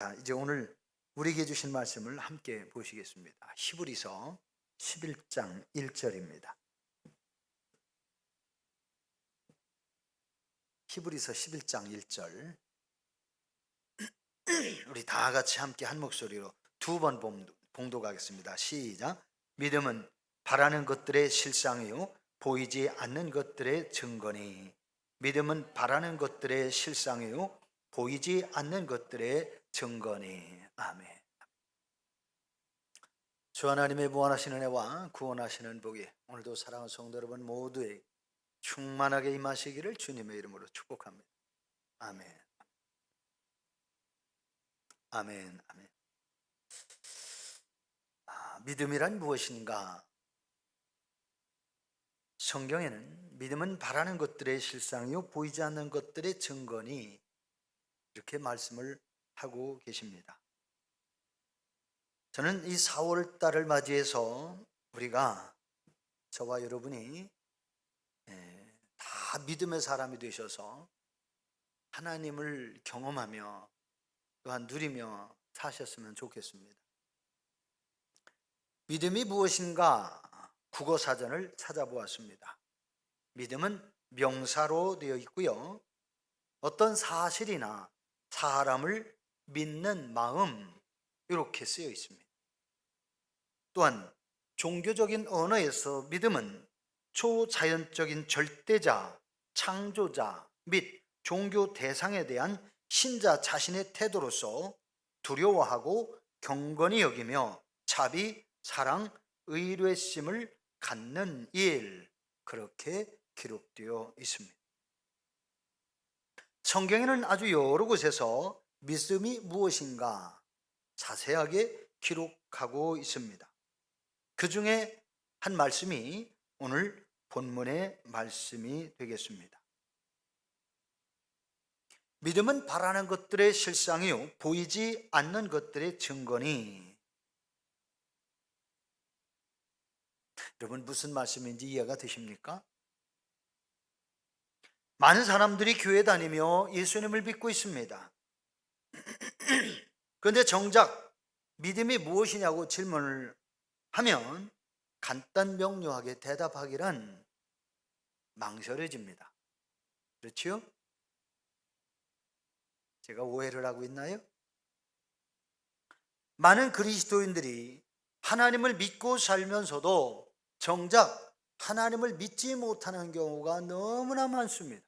자, 이제 오늘 우리에게 주신 말씀을 함께 보시겠습니다. 히브리서 11장 1절입니다. 히브리서 11장 1절. 우리 다 같이 함께 한 목소리로 두 번 봉독하겠습니다. 시작. 믿음은 바라는 것들의 실상이요 보이지 않는 것들의 증거니. 믿음은 바라는 것들의 실상이요 보이지 않는 것들의 증거니. 아멘. 주 하나님의 무한하신 은혜와 구원하시는 복이 오늘도 사랑하는 성도 여러분 모두에 충만하게 임하시기를 주님의 이름으로 축복합니다. 아멘. 아멘. 아멘. 믿음이란 무엇인가? 성경에는 믿음은 바라는 것들의 실상이요 보이지 않는 것들의 증거니 이렇게 말씀을 하고 계십니다. 저는 이 4월 달을 맞이해서 우리가 저와 여러분이 다 믿음의 사람이 되셔서 하나님을 경험하며 또한 누리며 사셨으면 좋겠습니다. 믿음이 무엇인가? 국어사전을 찾아보았습니다. 믿음은 명사로 되어 있고요. 어떤 사실이나 사람을 믿는 마음 이렇게 쓰여 있습니다. 또한 종교적인 언어에서 믿음은 초자연적인 절대자, 창조자 및 종교 대상에 대한 신자 자신의 태도로서 두려워하고 경건히 여기며 자비, 사랑, 의뢰심을 갖는 일, 그렇게 기록되어 있습니다. 성경에는 아주 여러 곳에서 믿음이 무엇인가 자세하게 기록하고 있습니다. 그 중에 한 말씀이 오늘 본문의 말씀이 되겠습니다. 믿음은 바라는 것들의 실상이요 보이지 않는 것들의 증거니. 여러분 무슨 말씀인지 이해가 되십니까? 많은 사람들이 교회 다니며 예수님을 믿고 있습니다. 그런데 정작 믿음이 무엇이냐고 질문을 하면 간단 명료하게 대답하기란 망설여집니다. 그렇죠? 제가 오해를 하고 있나요? 많은 그리스도인들이 하나님을 믿고 살면서도 정작 하나님을 믿지 못하는 경우가 너무나 많습니다.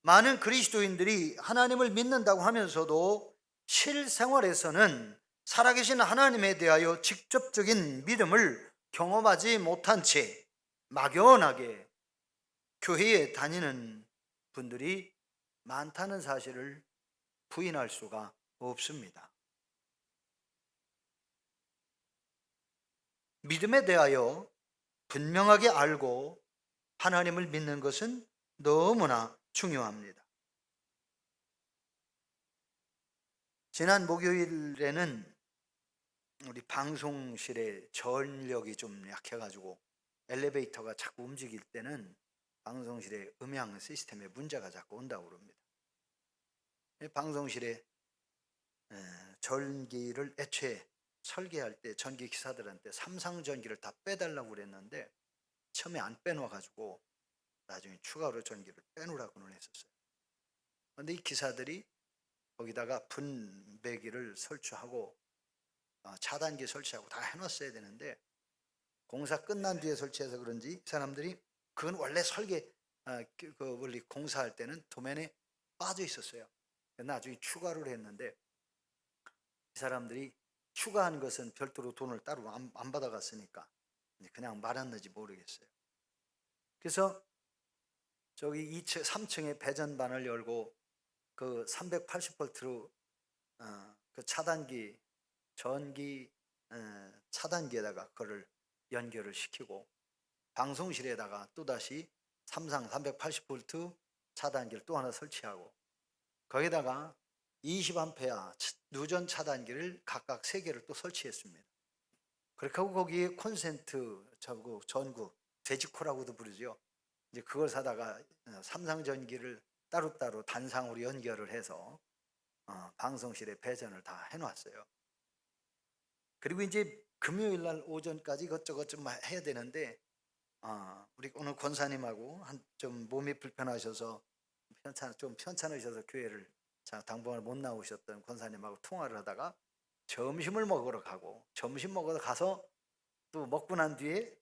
많은 그리스도인들이 하나님을 믿는다고 하면서도 실생활에서는 살아계신 하나님에 대하여 직접적인 믿음을 경험하지 못한 채 막연하게 교회에 다니는 분들이 많다는 사실을 부인할 수가 없습니다. 믿음에 대하여 분명하게 알고 하나님을 믿는 것은 너무나 중요합니다. 지난 목요일에는 우리 방송실에 전력이 좀 약해가지고 엘리베이터가 자꾸 움직일 때는 방송실에 음향 시스템에 문제가 자꾸 온다고 그럽니다. 방송실에 전기를 애초에 설계할 때 전기 기사들한테 삼상 전기를 다 빼달라고 그랬는데 처음에 안 빼놔가지고 나중에 추가로 전기를 빼놓으라고는 했었어요. 그런데 이 기사들이 거기다가 분배기를 설치하고 차단기 설치하고 다 해놨어야 되는데 공사 끝난 뒤에 설치해서 그런지 사람들이 그건 원래 설계 원래 공사할 때는 도면에 빠져 있었어요. 나중에 추가를 했는데 이 사람들이 추가한 것은 별도로 돈을 따로 안 받아갔으니까 그냥 말았는지 모르겠어요. 그래서 저기 2층, 3층에 배전반을 열고 그 380V로 그 차단기 전기 차단기에다가 그걸 연결을 시키고 방송실에다가 또다시 삼상 380V 차단기를 또 하나 설치하고 거기다가 20A 누전 차단기를 각각 3개를 또 설치했습니다. 그렇게 하고 거기에 콘센트 전구 돼지코라고도 부르죠. 이제 그걸 사다가 삼상전기를 따로따로 단상으로 연결을 해서 방송실에 배전을 다 해놨어요. 그리고 이제 금요일 날 오전까지 이것저것 좀 해야 되는데 우리 오늘 권사님하고 좀 몸이 불편하셔서 좀 편찮으셔서 교회를 당분간 못 나오셨던 권사님하고 통화를 하다가 점심을 먹으러 가고, 점심 먹으러 가서 또 먹고 난 뒤에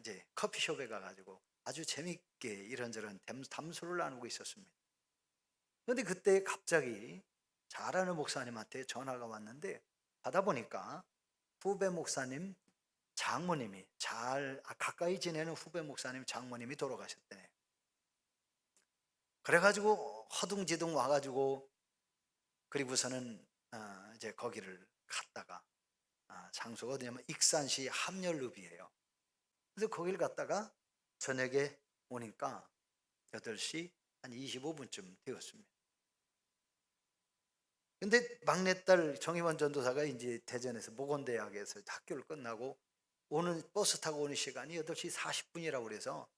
이제 커피숍에 가가지고 아주 재밌게 이런저런 담소를 나누고 있었습니다. 그런데 그때 갑자기 잘 아는 목사님한테 전화가 왔는데, 받아보니까 후배 목사님 장모님이 가까이 지내는 후배 목사님 장모님이 돌아가셨대요. 그래가지고 허둥지둥 와가지고, 그리고서는 이제 거기를 갔다가 장소가 어디냐면 익산시 함열읍이에요. 그래서 거기를 갔다가 저녁에 오니까 8시 한 25분쯤 되었습니다. 근데 막내딸 정희원 전도사가 이제 대전에서 모건대학에서 학교를 끝나고 버스 타고 오는 시간이 8시 40분이라고 그래서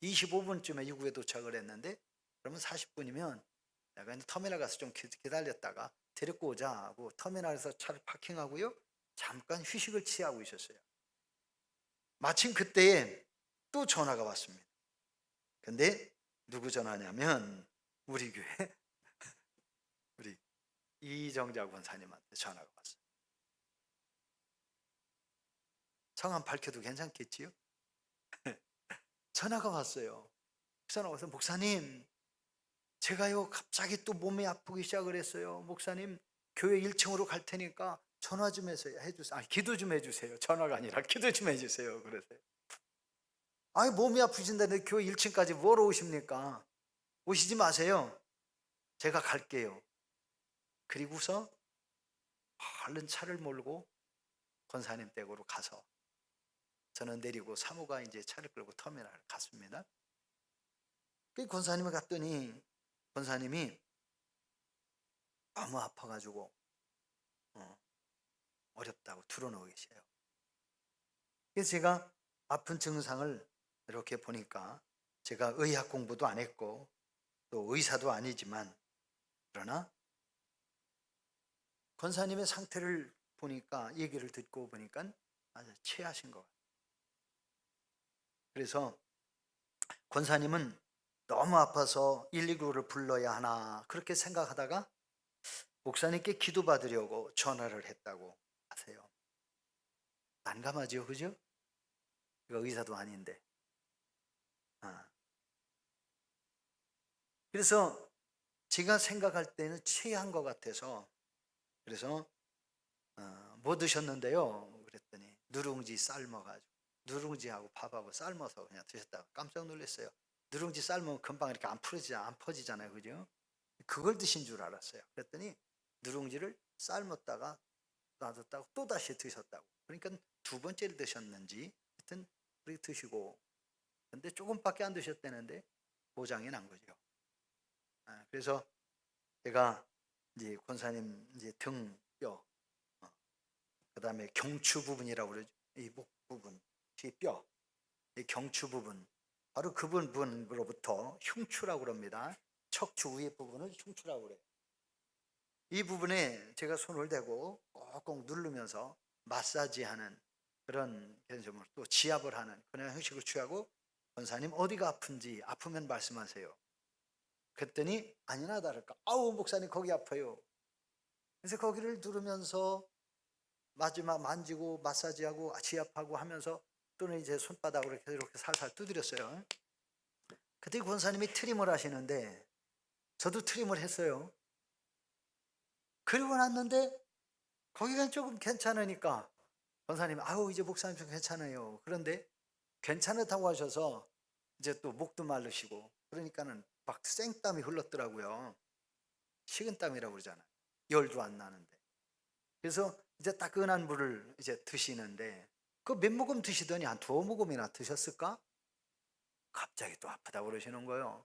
25분쯤에 이구에 도착을 했는데, 그러면 40분이면 내가 이제 터미널 가서 좀 기다렸다가 데리고 오자 하고 터미널에서 차를 파킹하고요, 잠깐 휴식을 취하고 있었어요. 마침 그때에 또 전화가 왔습니다. 근데 누구 전화냐면 우리 교회 우리 이정자 권사님한테 전화가 왔어요. 성함 밝혀도 괜찮겠지요? 전화가 왔어요. 전화가 와서, 목사님, 제가요 갑자기 또 몸이 아프기 시작을 했어요. 목사님, 교회 1층으로 갈 테니까 전화 좀 해주세요. 기도 좀 해주세요. 전화가 아니라 기도 좀 해주세요. 그러세요. 몸이 아프신다는데 교회 1층까지 뭐로 오십니까? 오시지 마세요. 제가 갈게요. 그리고서 얼른 차를 몰고 권사님 댁으로 가서 저는 내리고 사모가 이제 차를 끌고 터미널을 갔습니다. 그 권사님을 갔더니 권사님이 너무 아파가지고 어렵다고 들어놓고 계세요. 그래서 제가 아픈 증상을 이렇게 보니까, 제가 의학 공부도 안 했고 또 의사도 아니지만, 그러나 권사님의 상태를 보니까, 얘기를 듣고 보니까 아주 취하신 것 같아요. 그래서 권사님은 너무 아파서 119를 불러야 하나 그렇게 생각하다가 목사님께 기도받으려고 전화를 했다고 하세요. 난감하죠, 그죠? 이거 의사도 아닌데. 그래서 제가 생각할 때는 취한 것 같아서, 그래서 뭐 드셨는데요? 그랬더니 누룽지 삶아가지고, 누룽지하고 밥하고 삶아서 그냥 드셨다고 깜짝 놀랐어요. 누룽지 삶으면 금방 이렇게 안 퍼지잖아요, 그죠? 그걸 드신 줄 알았어요. 그랬더니 누룽지를 삶았다가 놔뒀다가 또 다시 드셨다고. 그러니까 2번째를 드셨는지 하여튼 그렇게 드시고, 근데 조금밖에 안 드셨다는데 고장이 난 거죠. 그래서 제가 이제 권사님 이제 등뼈, 그다음에 경추 부분이라고 그러죠. 이 목 부분, 뒷뼈, 이 경추 부분, 바로 그 부분으로부터 흉추라고 그럽니다. 척추 위에 부분을 흉추라고 그래요. 이 부분에 제가 손을 대고 꼭꼭 누르면서 마사지하는 그런 개념으로, 또 지압을 하는 그런 형식을 취하고, 권사님 어디가 아픈지, 아프면 말씀하세요. 그랬더니 아니나 다를까, 아우 목사님 거기 아파요. 그래서 거기를 누르면서 마지막 만지고 마사지하고 지압하고 하면서, 또는 이제 손바닥으로 이렇게 살살 두드렸어요. 그때 권사님이 트림을 하시는데 저도 트림을 했어요. 그리고 났는데 거기가 조금 괜찮으니까 권사님이 아우 이제 목사님 좀 괜찮아요. 그런데 괜찮다고 하셔서 이제 또 목도 마르시고 그러니까는 막 생땀이 흘렀더라고요. 식은땀이라고 그러잖아요. 열도 안 나는데. 그래서 이제 따끈한 물을 이제 드시는데, 그 몇 모금 드시더니 한 2모금이나 드셨을까? 갑자기 또 아프다고 그러시는 거예요.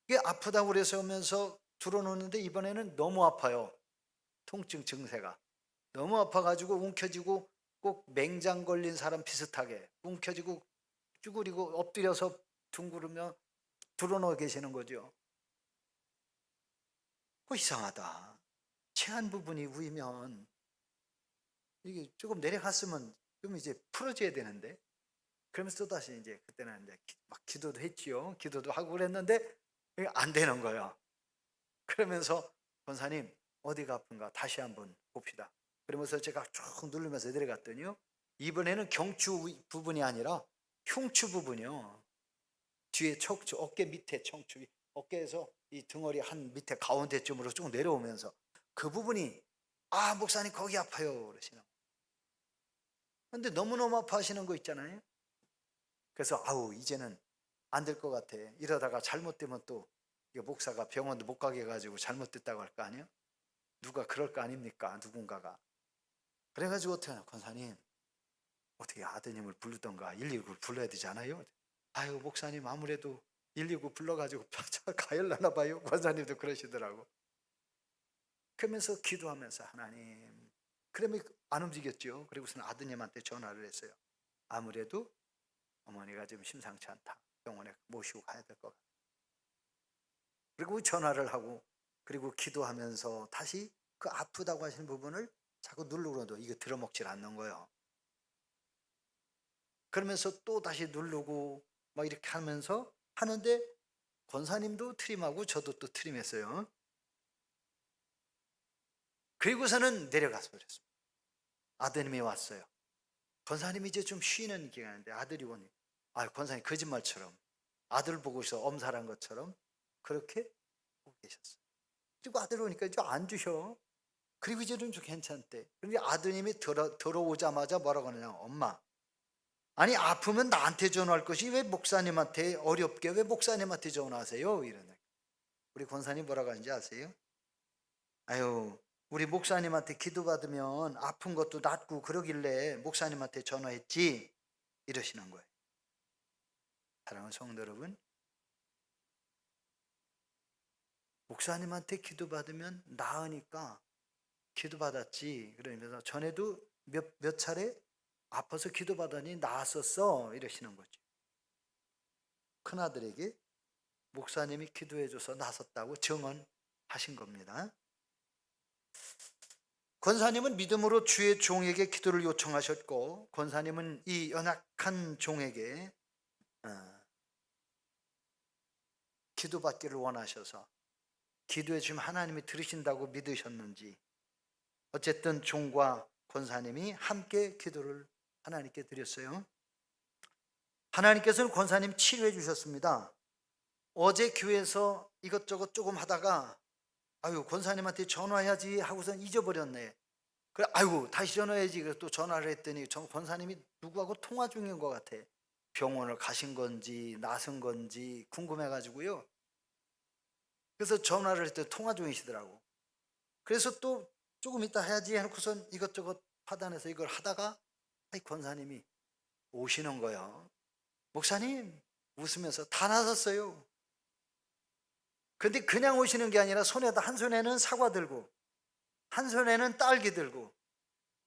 이게 아프다고 그래서 오면서 들어놓는데 이번에는 너무 아파요. 통증 증세가 너무 아파가지고 움켜쥐고, 꼭 맹장 걸린 사람 비슷하게 움켜쥐고 쭈그리고 엎드려서 둥그르며 드러누워 계시는 거죠. 이상하다. 체한 부분이 우이면 이게 조금 내려갔으면 좀 이제 풀어져야 되는데, 그러면서 또다시 이제 그때는 이제 막 기도도 했지요. 기도도 하고 그랬는데 이게 안 되는 거예요. 그러면서 권사님 어디가 아픈가 다시 한번 봅시다. 그러면서 제가 쭉 누르면서 내려갔더니요, 이번에는 경추 부분이 아니라 흉추 부분이요. 뒤에 척추, 어깨 밑에 척추, 어깨에서 이 등허리 한 밑에 가운데쯤으로 쭉 내려오면서 그 부분이, 아 목사님 거기 아파요 그러시는 거예요. 근데 너무너무 아파하시는 거 있잖아요. 그래서 아우 이제는 안 될 것 같아. 이러다가 잘못되면 또 목사가 병원도 못 가게 해가지고 잘못됐다고 할 거 아니에요. 누가 그럴 거 아닙니까? 누군가가. 그래가지고 어떻게 하냐, 권사님 어떻게 아드님을 부르던가 119를 불러야 되지 않아요? 아유 목사님 아무래도 119 불러가지고 가열나나 봐요. 권사님도 그러시더라고. 그러면서 기도하면서 하나님, 그러면 안 움직였죠. 그리고서는 아드님한테 전화를 했어요. 아무래도 어머니가 좀 심상치 않다. 병원에 모시고 가야 될 것 같아. 그리고 전화를 하고, 그리고 기도하면서 다시 그 아프다고 하시는 부분을 자꾸 누르고도 이거 들어먹질 않는 거예요. 그러면서 또 다시 누르고 막 이렇게 하면서 하는데, 권사님도 트림하고 저도 또 트림했어요. 그리고서는 내려가서 그랬습니다. 아드님이 왔어요. 권사님이 이제 좀 쉬는 기간인데 아들이 오니, 아 권사님 거짓말처럼 아들 보고서 엄살한 것처럼 그렇게 보고 계셨어요. 그리고 아들 오니까 이제 안 주셔. 그리고 이제는 좀 괜찮대. 그런데 아드님이 들어오자마자 뭐라고 하느냐, 엄마 아니 아프면 나한테 전화할 것이 왜 목사님한테 어렵게 왜 목사님한테 전화하세요? 이러네. 우리 권사님 뭐라고 하는지 아세요? 아유 우리 목사님한테 기도받으면 아픈 것도 낫고 그러길래 목사님한테 전화했지, 이러시는 거예요. 사랑하는 성도 여러분, 목사님한테 기도받으면 나으니까 기도받았지, 그러면서 전에도 몇 차례 아파서 기도받으니 나았었어, 이러시는 거죠. 큰아들에게 목사님이 기도해줘서 나섰다고 증언하신 겁니다. 권사님은 믿음으로 주의 종에게 기도를 요청하셨고, 권사님은 이 연약한 종에게 기도받기를 원하셔서 기도해 주면 하나님이 들으신다고 믿으셨는지, 어쨌든 종과 권사님이 함께 기도를 하나님께 드렸어요. 하나님께서는 권사님 치료해 주셨습니다. 어제 교회에서 이것저것 조금 하다가 아유 권사님한테 전화해야지 하고선 잊어버렸네. 그래 아이고 다시 전화해야지. 그래서 또 전화를 했더니 권사님이 누구하고 통화 중인 것 같아. 병원을 가신 건지 나선 건지 궁금해가지고요. 그래서 전화를 했더니 통화 중이시더라고. 그래서 또 조금 이따 해야지 해놓고선 이것저것 파단해서 이걸 하다가 권사님이 오시는 거예요. 목사님 웃으면서 다 나섰어요. 근데 그냥 오시는 게 아니라 손에다 한 손에는 사과 들고 한 손에는 딸기 들고,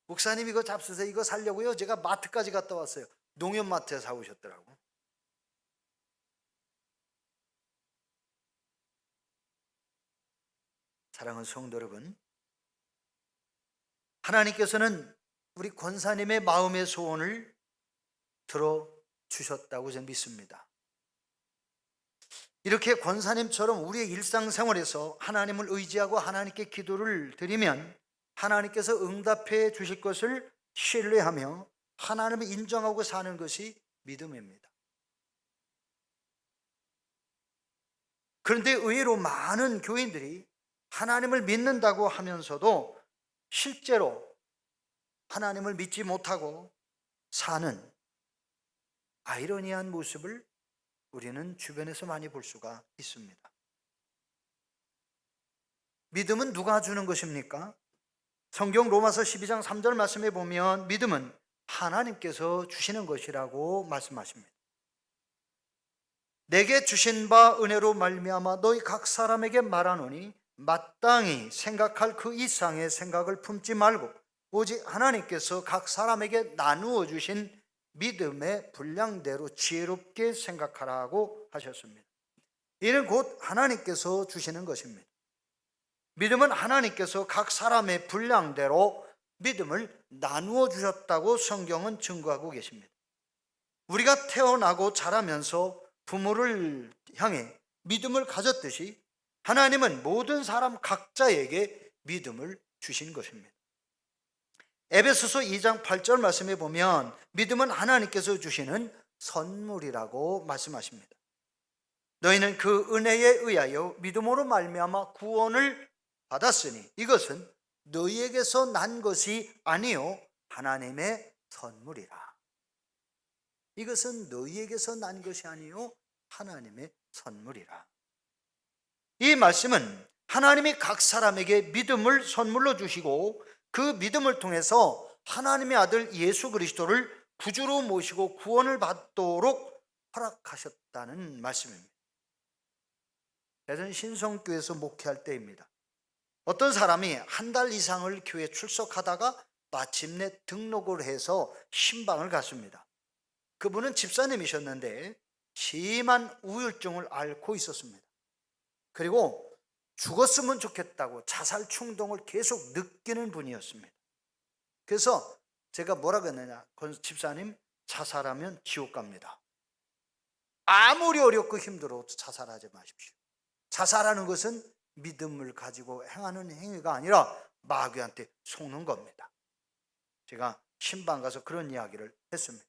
목사님 이거 잡수세요. 이거 사려고요. 제가 마트까지 갔다 왔어요. 농협마트에 사오셨더라고. 사랑하는 성도 여러분, 하나님께서는 우리 권사님의 마음의 소원을 들어주셨다고 저는 믿습니다. 이렇게 권사님처럼 우리의 일상생활에서 하나님을 의지하고 하나님께 기도를 드리면 하나님께서 응답해 주실 것을 신뢰하며 하나님을 인정하고 사는 것이 믿음입니다. 그런데 의외로 많은 교인들이 하나님을 믿는다고 하면서도 실제로 하나님을 믿지 못하고 사는 아이러니한 모습을 우리는 주변에서 많이 볼 수가 있습니다. 믿음은 누가 주는 것입니까? 성경 로마서 12장 3절 말씀에 보면 믿음은 하나님께서 주시는 것이라고 말씀하십니다. 내게 주신 바 은혜로 말미암아 너희 각 사람에게 말하노니 마땅히 생각할 그 이상의 생각을 품지 말고 오직 하나님께서 각 사람에게 나누어 주신 믿음의 분량대로 지혜롭게 생각하라고 하셨습니다. 이는 곧 하나님께서 주시는 것입니다. 믿음은 하나님께서 각 사람의 분량대로 믿음을 나누어 주셨다고 성경은 증거하고 계십니다. 우리가 태어나고 자라면서 부모를 향해 믿음을 가졌듯이 하나님은 모든 사람 각자에게 믿음을 주신 것입니다. 에베소서 2장 8절 말씀에 보면 믿음은 하나님께서 주시는 선물이라고 말씀하십니다. 너희는 그 은혜에 의하여 믿음으로 말미암아 구원을 받았으니 이것은 너희에게서 난 것이 아니요 하나님의 선물이라. 이것은 너희에게서 난 것이 아니요 하나님의 선물이라. 이 말씀은 하나님이 각 사람에게 믿음을 선물로 주시고 그 믿음을 통해서 하나님의 아들 예수 그리스도를 구주로 모시고 구원을 받도록 허락하셨다는 말씀입니다. 예전 신성교회에서 목회할 때입니다. 어떤 사람이 한 달 이상을 교회 출석하다가 마침내 등록을 해서 신방을 갔습니다. 그분은 집사님이셨는데 심한 우울증을 앓고 있었습니다. 그리고 죽었으면 좋겠다고 자살 충동을 계속 느끼는 분이었습니다. 그래서 제가 뭐라고 했느냐, 집사님 자살하면 지옥 갑니다. 아무리 어렵고 힘들어도 자살하지 마십시오. 자살하는 것은 믿음을 가지고 행하는 행위가 아니라 마귀한테 속는 겁니다. 제가 신방 가서 그런 이야기를 했습니다.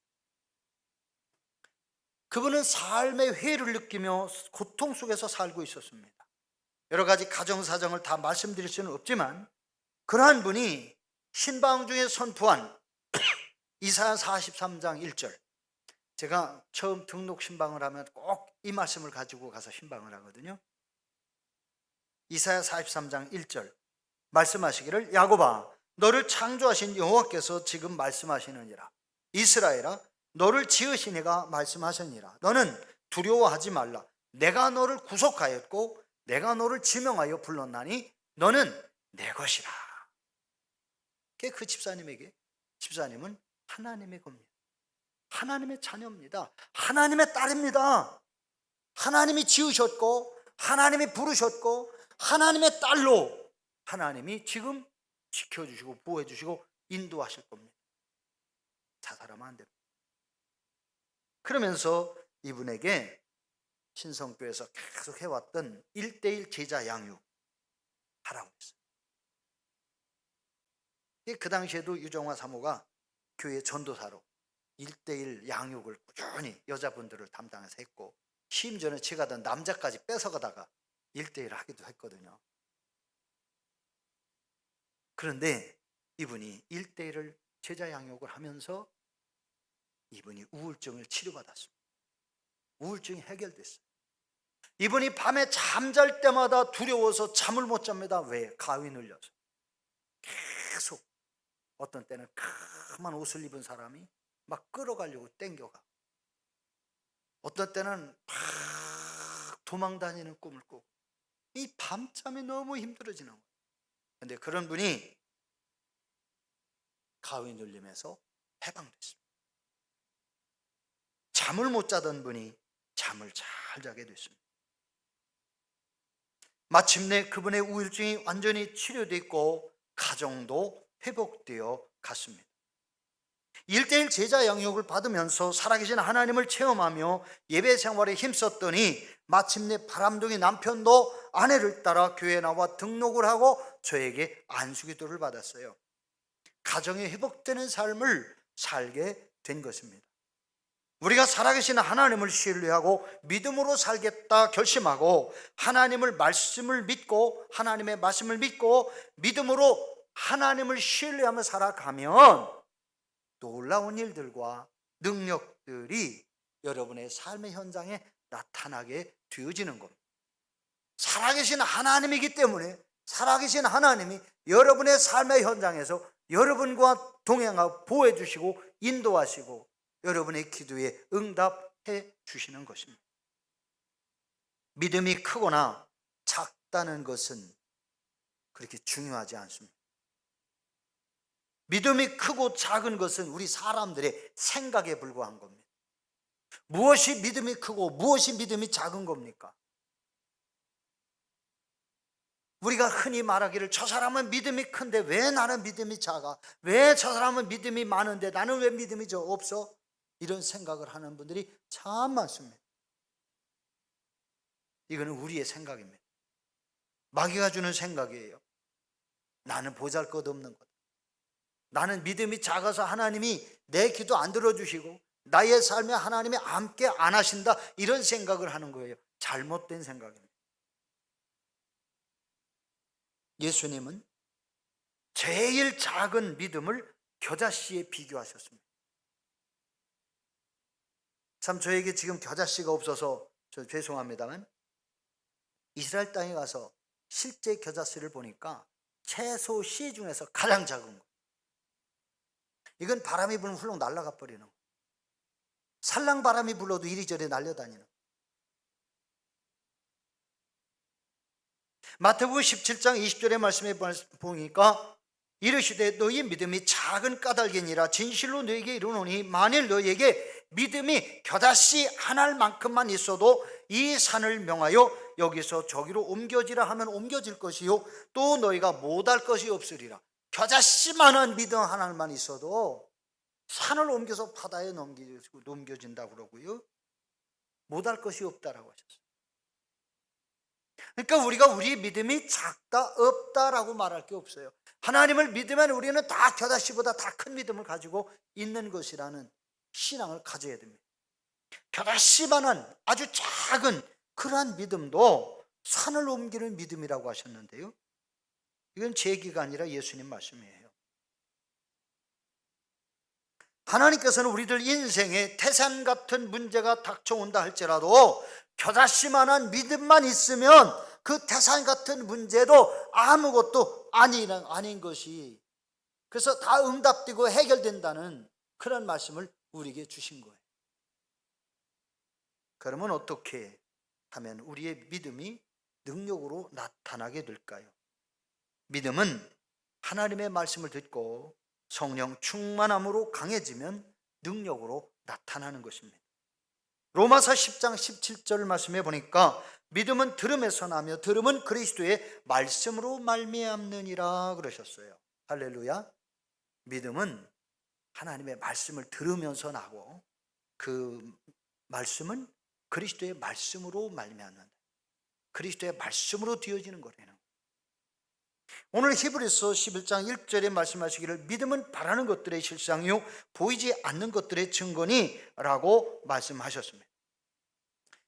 그분은 삶의 회의를 느끼며 고통 속에서 살고 있었습니다. 여러 가지 가정사정을 다 말씀드릴 수는 없지만 그러한 분이 신방 중에 선포한 이사야 43장 1절, 제가 처음 등록 신방을 하면 꼭 이 말씀을 가지고 가서 신방을 하거든요. 이사야 43장 1절 말씀하시기를 야곱아 너를 창조하신 여호와께서 지금 말씀하시느니라. 이스라엘아 너를 지으신 이가 말씀하시니라. 너는 두려워하지 말라. 내가 너를 구속하였고 내가 너를 지명하여 불렀나니 너는 내 것이라. 그 집사님은 하나님의 겁니다. 하나님의 자녀입니다. 하나님의 딸입니다. 하나님이 지으셨고 하나님이 부르셨고 하나님의 딸로 하나님이 지금 지켜주시고 보호해주시고 인도하실 겁니다. 자살하면 안 됩니다. 그러면서 이분에게 신성교회에서 계속 해왔던 1:1 제자 양육 하라고 했어요. 그 당시에도 유정화 사모가 교회 전도사로 1:1 양육을 꾸준히 여자분들을 담당해서 했고 심지어는 지가던 남자까지 뺏어가다가 1:1 하기도 했거든요. 그런데 이분이 1:1을 제자 양육을 하면서 이분이 우울증을 치료받았습니다. 우울증이 해결됐어요. 이분이 밤에 잠잘 때마다 두려워서 잠을 못 잡니다. 왜? 가위 눌려서. 계속 어떤 때는 까만 옷을 입은 사람이 막 끌어가려고 땡겨가. 어떤 때는 막 도망다니는 꿈을 꾸고 이 밤잠이 너무 힘들어지는 거예요. 그런데 그런 분이 가위 눌림에서 해방됐습니다. 잠을 못 자던 분이 잠을 잘 자게 됐습니다. 마침내 그분의 우울증이 완전히 치료됐고 가정도 회복되어 갔습니다. 1:1 제자 양육을 받으면서 살아계신 하나님을 체험하며 예배 생활에 힘썼더니 마침내 바람둥이 남편도 아내를 따라 교회에 나와 등록을 하고 저에게 안수기도를 받았어요. 가정이 회복되는 삶을 살게 된 것입니다. 우리가 살아계신 하나님을 신뢰하고 믿음으로 살겠다 결심하고 하나님의 말씀을 믿고 믿음으로 하나님을 신뢰하며 살아가면 놀라운 일들과 능력들이 여러분의 삶의 현장에 나타나게 되어지는 겁니다. 살아계신 하나님이기 때문에 살아계신 하나님이 여러분의 삶의 현장에서 여러분과 동행하고 보호해 주시고 인도하시고 여러분의 기도에 응답해 주시는 것입니다. 믿음이 크거나 작다는 것은 그렇게 중요하지 않습니다. 믿음이 크고 작은 것은 우리 사람들의 생각에 불과한 겁니다. 무엇이 믿음이 크고 무엇이 믿음이 작은 겁니까? 우리가 흔히 말하기를 저 사람은 믿음이 큰데 왜 나는 믿음이 작아? 왜 저 사람은 믿음이 많은데 나는 왜 믿음이 없어? 이런 생각을 하는 분들이 참 많습니다. 이거는 우리의 생각입니다. 마귀가 주는 생각이에요. 나는 보잘것없는 것. 나는 믿음이 작아서 하나님이 내 기도 안 들어주시고 나의 삶에 하나님이 함께 안 하신다, 이런 생각을 하는 거예요. 잘못된 생각입니다. 예수님은 제일 작은 믿음을 겨자씨에 비교하셨습니다. 참 저에게 지금 겨자씨가 없어서 저 죄송합니다만, 이스라엘 땅에 가서 실제 겨자씨를 보니까 채소 씨 중에서 가장 작은 거. 이건 바람이 불면 훌렁 날아가 버리는 거. 살랑 바람이 불러도 이리저리 날려다니는 거. 마태복음 17장 20절의 말씀에 보니까 이르시되 너희 믿음이 작은 까닭이니라. 진실로 너희에게 이르노니 만일 너희에게 믿음이 겨자씨 한 알만큼만 있어도 이 산을 명하여 여기서 저기로 옮겨지라 하면 옮겨질 것이요 또 너희가 못할 것이 없으리라. 겨자씨만한 믿음 한 알만 있어도 산을 옮겨서 바다에 넘겨진다고 그러고요, 못할 것이 없다라고 하셨어요. 그러니까 우리가 우리 믿음이 작다 없다라고 말할 게 없어요. 하나님을 믿으면 우리는 다 겨자씨보다 다 큰 믿음을 가지고 있는 것이라는 신앙을 가져야 됩니다. 겨자씨만한 아주 작은 그러한 믿음도 산을 옮기는 믿음이라고 하셨는데요, 이건 제 얘기가 아니라 예수님 말씀이에요. 하나님께서는 우리들 인생에 태산 같은 문제가 닥쳐온다 할지라도 겨자씨만한 믿음만 있으면 그 태산 같은 문제도 아무것도 아닌 것이, 그래서 다 응답되고 해결된다는 그런 말씀을 우리에게 주신 거예요. 그러면 어떻게 하면 우리의 믿음이 능력으로 나타나게 될까요? 믿음은 하나님의 말씀을 듣고 성령 충만함으로 강해지면 능력으로 나타나는 것입니다. 로마서 10장 17절 말씀에 보니까 믿음은 들음에서 나며 들음은 그리스도의 말씀으로 말미암느니라 그러셨어요. 할렐루야. 믿음은 하나님의 말씀을 들으면서 나고 그 말씀은 그리스도의 말씀으로 말미암는다. 그리스도의 말씀으로 되어지는 거래요. 오늘 히브리서 11장 1절에 말씀하시기를 믿음은 바라는 것들의 실상이요 보이지 않는 것들의 증거니 라고 말씀하셨습니다.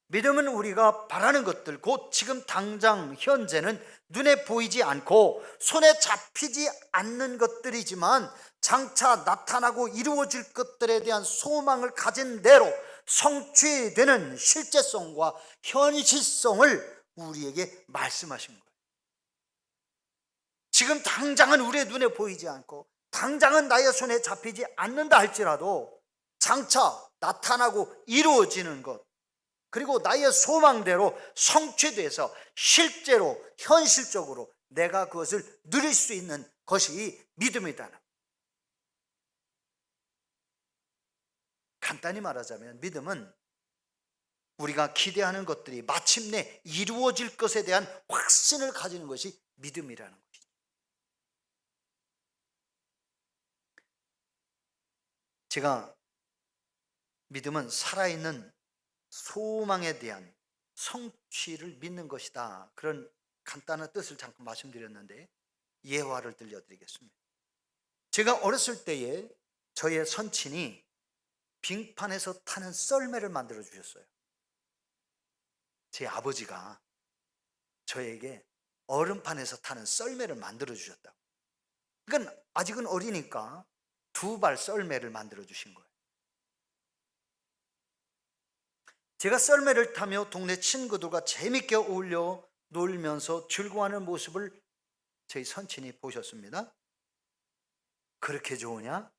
믿음은 우리가 바라는 것들, 곧 지금 당장 현재는 눈에 보이지 않고 손에 잡히지 않는 것들이지만 장차 나타나고 이루어질 것들에 대한 소망을 가진 대로 성취되는 실제성과 현실성을 우리에게 말씀하신 거예요. 지금 당장은 우리의 눈에 보이지 않고 당장은 나의 손에 잡히지 않는다 할지라도 장차 나타나고 이루어지는 것, 그리고 나의 소망대로 성취돼서 실제로 현실적으로 내가 그것을 누릴 수 있는 것이 믿음이다. 간단히 말하자면 믿음은 우리가 기대하는 것들이 마침내 이루어질 것에 대한 확신을 가지는 것이 믿음이라는 것이죠. 제가 믿음은 살아있는 소망에 대한 성취를 믿는 것이다, 그런 간단한 뜻을 잠깐 말씀드렸는데 예화를 들려드리겠습니다. 제가 어렸을 때에 저의 선친이 빙판에서 타는 썰매를 만들어 주셨어요. 제 아버지가 저에게 얼음판에서 타는 썰매를 만들어 주셨다고. 그러니까 아직은 어리니까 두 발 썰매를 만들어 주신 거예요. 제가 썰매를 타며 동네 친구들과 재밌게 어울려 놀면서 즐거워하는 모습을 저희 선친이 보셨습니다. 그렇게 좋으냐?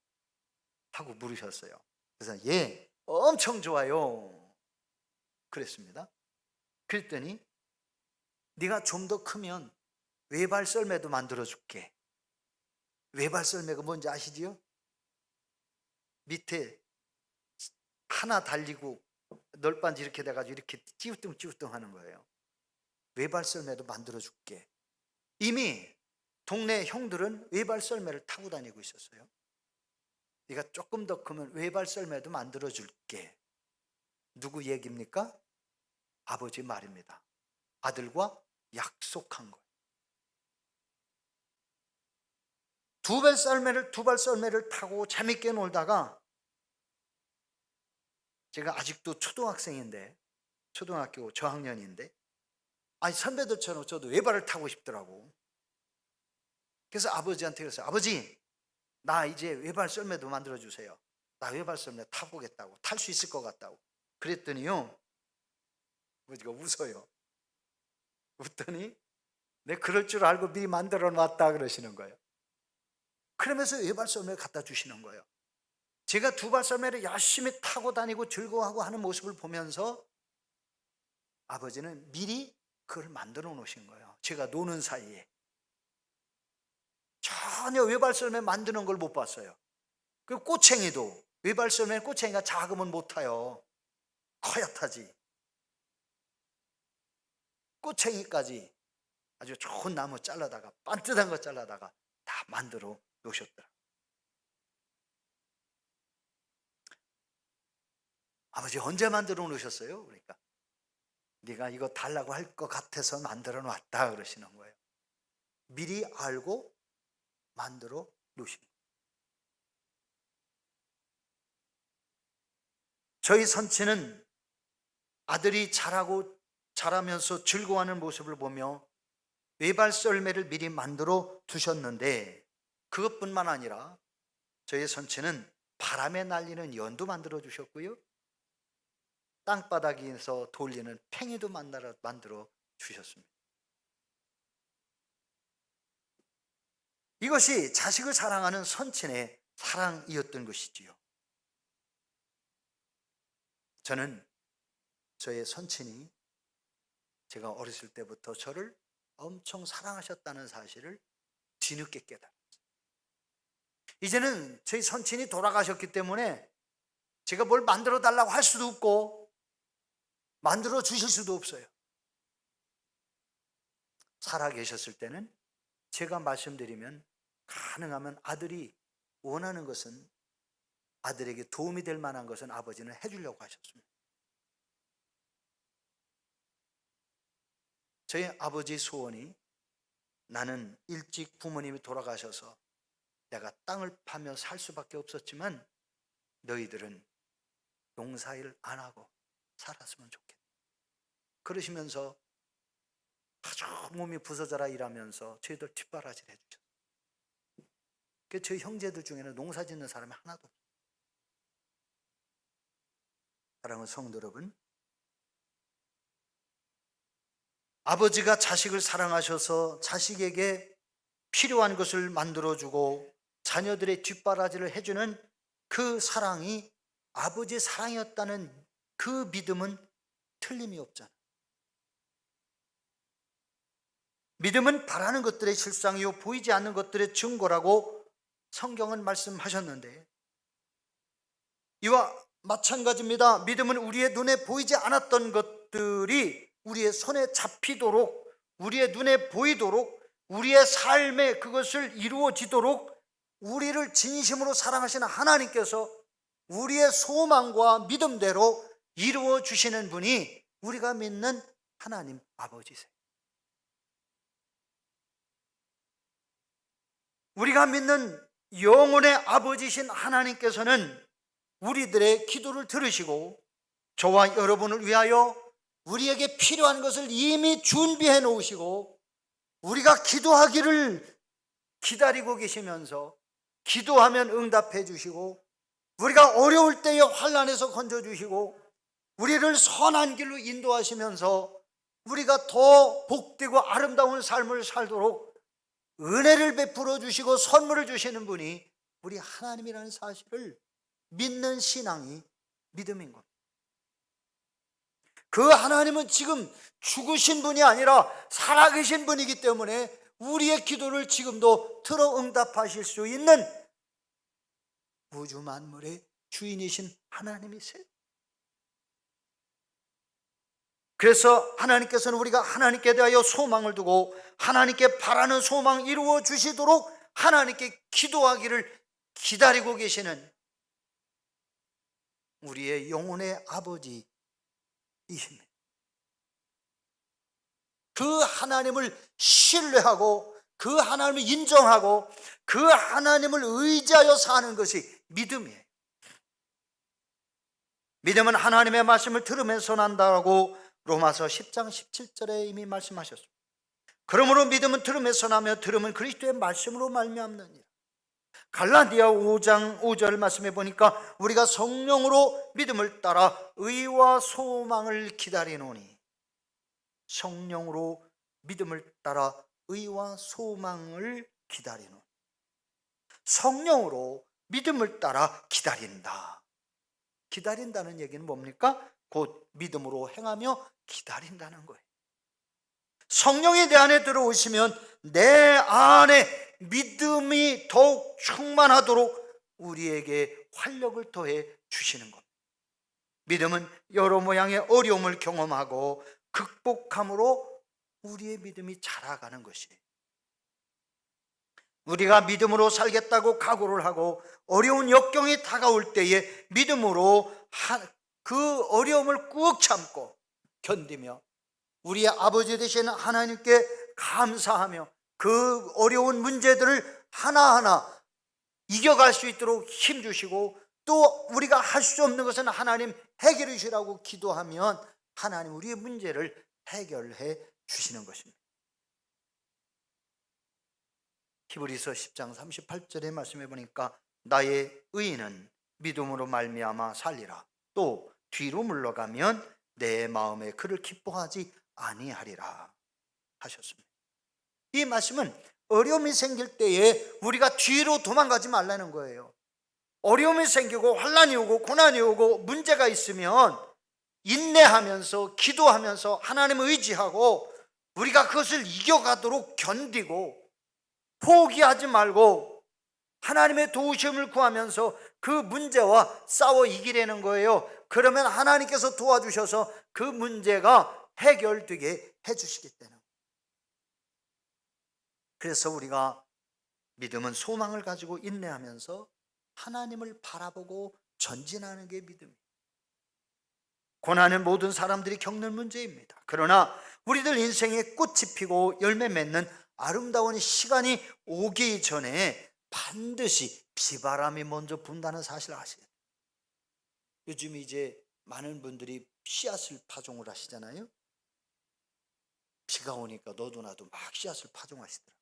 하고 물으셨어요. 그래서 예, 엄청 좋아요 그랬습니다. 그랬더니 네가 좀 더 크면 외발 썰매도 만들어 줄게. 외발 썰매가 뭔지 아시지요? 밑에 하나 달리고 널빤지 이렇게 돼가지고 이렇게 찌우뚱 하는 거예요. 외발 썰매도 만들어 줄게. 이미 동네 형들은 외발 썰매를 타고 다니고 있었어요. 네가 조금 더 크면 외발 썰매도 만들어 줄게. 누구 얘기입니까? 아버지 말입니다. 아들과 약속한 거예요. 두 발 썰매를 타고 재밌게 놀다가, 제가 아직도 초등학생인데, 초등학교 저학년인데, 아니 선배들처럼 저도 외발을 타고 싶더라고. 그래서 아버지한테 그랬어요. 아버지, 나 이제 외발 썰매도 만들어 주세요. 나 외발 썰매 타보겠다고, 탈 수 있을 것 같다고. 그랬더니요, 아버지가 웃어요. 웃더니 내 그럴 줄 알고 미리 만들어 놨다 그러시는 거예요. 그러면서 외발 썰매를 갖다 주시는 거예요. 제가 두 발 썰매를 열심히 타고 다니고 즐거워하고 하는 모습을 보면서 아버지는 미리 그걸 만들어 놓으신 거예요. 제가 노는 사이에. 전혀 외발 썰매 만드는 걸 못 봤어요. 그 꼬챙이도, 외발 썰매 꼬챙이가 작으면 못 타요. 커야 타지. 꼬챙이까지 아주 좋은 나무 잘라다가, 반듯한 거 잘라다가 다 만들어 놓으셨더라. 아버지 언제 만들어 놓으셨어요? 그러니까 네가 이거 달라고 할 것 같아서 만들어 놨다 그러시는 거예요. 미리 알고 만들어 놓으신 거예요. 저희 선치는 아들이 자라면서 즐거워하는 모습을 보며 외발 썰매를 미리 만들어 두셨는데, 그것뿐만 아니라 저희 선치는 바람에 날리는 연도 만들어 주셨고요, 땅바닥에서 돌리는 팽이도 만들어 주셨습니다. 이것이 자식을 사랑하는 선친의 사랑이었던 것이지요. 저는 저의 선친이 제가 어렸을 때부터 저를 엄청 사랑하셨다는 사실을 뒤늦게 깨달았어요. 이제는 저희 선친이 돌아가셨기 때문에 제가 뭘 만들어 달라고 할 수도 없고 만들어 주실 수도 없어요. 살아 계셨을 때는 제가 말씀드리면 가능하면 아들이 원하는 것은, 아들에게 도움이 될 만한 것은 아버지는 해주려고 하셨습니다. 저희 아버지 소원이, 나는 일찍 부모님이 돌아가셔서 내가 땅을 파며 살 수밖에 없었지만 너희들은 농사일 안 하고 살았으면 좋겠다. 그러시면서 아주 몸이 부서져라 일하면서 저희들 뒷바라지를 해주셨어요. 그 저희 형제들 중에는 농사 짓는 사람이 하나도 없어요. 사랑하는 성도 여러분, 아버지가 자식을 사랑하셔서 자식에게 필요한 것을 만들어주고 자녀들의 뒷바라지를 해주는 그 사랑이 아버지의 사랑이었다는 그 믿음은 틀림이 없잖아요. 믿음은 바라는 것들의 실상이요 보이지 않는 것들의 증거라고 성경은 말씀하셨는데, 이와 마찬가지입니다. 믿음은 우리의 눈에 보이지 않았던 것들이 우리의 손에 잡히도록, 우리의 눈에 보이도록, 우리의 삶에 그것을 이루어지도록 우리를 진심으로 사랑하시는 하나님께서 우리의 소망과 믿음대로 이루어 주시는 분이 우리가 믿는 하나님 아버지세요. 우리가 믿는 영혼의 아버지신 하나님께서는 우리들의 기도를 들으시고 저와 여러분을 위하여 우리에게 필요한 것을 이미 준비해 놓으시고 우리가 기도하기를 기다리고 계시면서 기도하면 응답해 주시고, 우리가 어려울 때에 환난에서 건져 주시고 우리를 선한 길로 인도하시면서 우리가 더 복되고 아름다운 삶을 살도록 은혜를 베풀어 주시고 선물을 주시는 분이 우리 하나님이라는 사실을 믿는 신앙이 믿음인 겁니다. 그 하나님은 지금 죽으신 분이 아니라 살아계신 분이기 때문에 우리의 기도를 지금도 들어 응답하실 수 있는 우주 만물의 주인이신 하나님이세요. 그래서 하나님께서는 우리가 하나님께 대하여 소망을 두고 하나님께 바라는 소망 이루어 주시도록 하나님께 기도하기를 기다리고 계시는 우리의 영혼의 아버지이십니다. 그 하나님을 신뢰하고 그 하나님을 인정하고 그 하나님을 의지하여 사는 것이 믿음이에요. 믿음은 하나님의 말씀을 들으면서 난다고 로마서 10장 17절에 이미 말씀하셨습니다. 그러므로 믿음은 들음에서 나며 들음은 그리스도의 말씀으로 말미암느니라. 갈라디아 5장 5절 말씀해 보니까 우리가 성령으로 믿음을 따라 의와 소망을 기다리노니, 성령으로 믿음을 따라 의와 소망을 기다리노니, 성령으로 믿음을 따라 기다린다. 기다린다는 얘기는 뭡니까? 곧 믿음으로 행하며 기다린다는 거예요. 성령이 내 안에 들어오시면 내 안에 믿음이 더욱 충만하도록 우리에게 활력을 더해 주시는 겁니다. 믿음은 여러 모양의 어려움을 경험하고 극복함으로 우리의 믿음이 자라가는 것이에요. 우리가 믿음으로 살겠다고 각오를 하고 어려운 역경이 다가올 때에 믿음으로 그 어려움을 꾹 참고 견디며 우리의 아버지 되신 하나님께 감사하며 그 어려운 문제들을 하나하나 이겨갈 수 있도록 힘주시고, 또 우리가 할 수 없는 것은 하나님 해결해 주시라고 기도하면 하나님 우리의 문제를 해결해 주시는 것입니다. 히브리서 10장 38절의 말씀해 보니까 나의 의인은 믿음으로 말미암아 살리라. 또 뒤로 물러가면 내 마음에 그를 기뻐하지 아니하리라 하셨습니다. 이 말씀은 어려움이 생길 때에 우리가 뒤로 도망가지 말라는 거예요. 어려움이 생기고 환난이 오고 고난이 오고 문제가 있으면 인내하면서 기도하면서 하나님을 의지하고 우리가 그것을 이겨가도록 견디고 포기하지 말고 하나님의 도우심을 구하면서 그 문제와 싸워 이기려는 거예요. 그러면 하나님께서 도와주셔서 그 문제가 해결되게 해주시기 때문에. 그래서 우리가 믿음은 소망을 가지고 인내하면서 하나님을 바라보고 전진하는 게 믿음이에요. 고난은 모든 사람들이 겪는 문제입니다. 그러나 우리들 인생에 꽃이 피고 열매 맺는 아름다운 시간이 오기 전에 반드시 비바람이 먼저 분다는 사실을 아시죠? 요즘 이제 많은 분들이 씨앗을 파종을 하시잖아요. 비가 오니까 너도 나도 막 씨앗을 파종하시더라.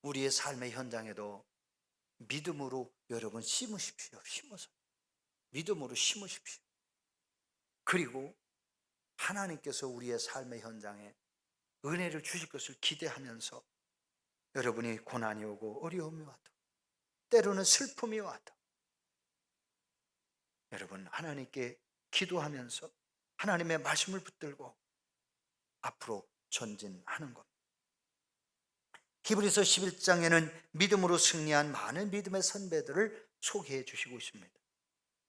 우리의 삶의 현장에도 믿음으로 여러분 심으십시오. 심어서 믿음으로 심으십시오. 그리고 하나님께서 우리의 삶의 현장에 은혜를 주실 것을 기대하면서 여러분이 고난이 오고 어려움이 와도 때로는 슬픔이 와도 여러분 하나님께 기도하면서 하나님의 말씀을 붙들고 앞으로 전진하는 겁니다. 히브리서 11장에는 믿음으로 승리한 많은 믿음의 선배들을 소개해 주시고 있습니다.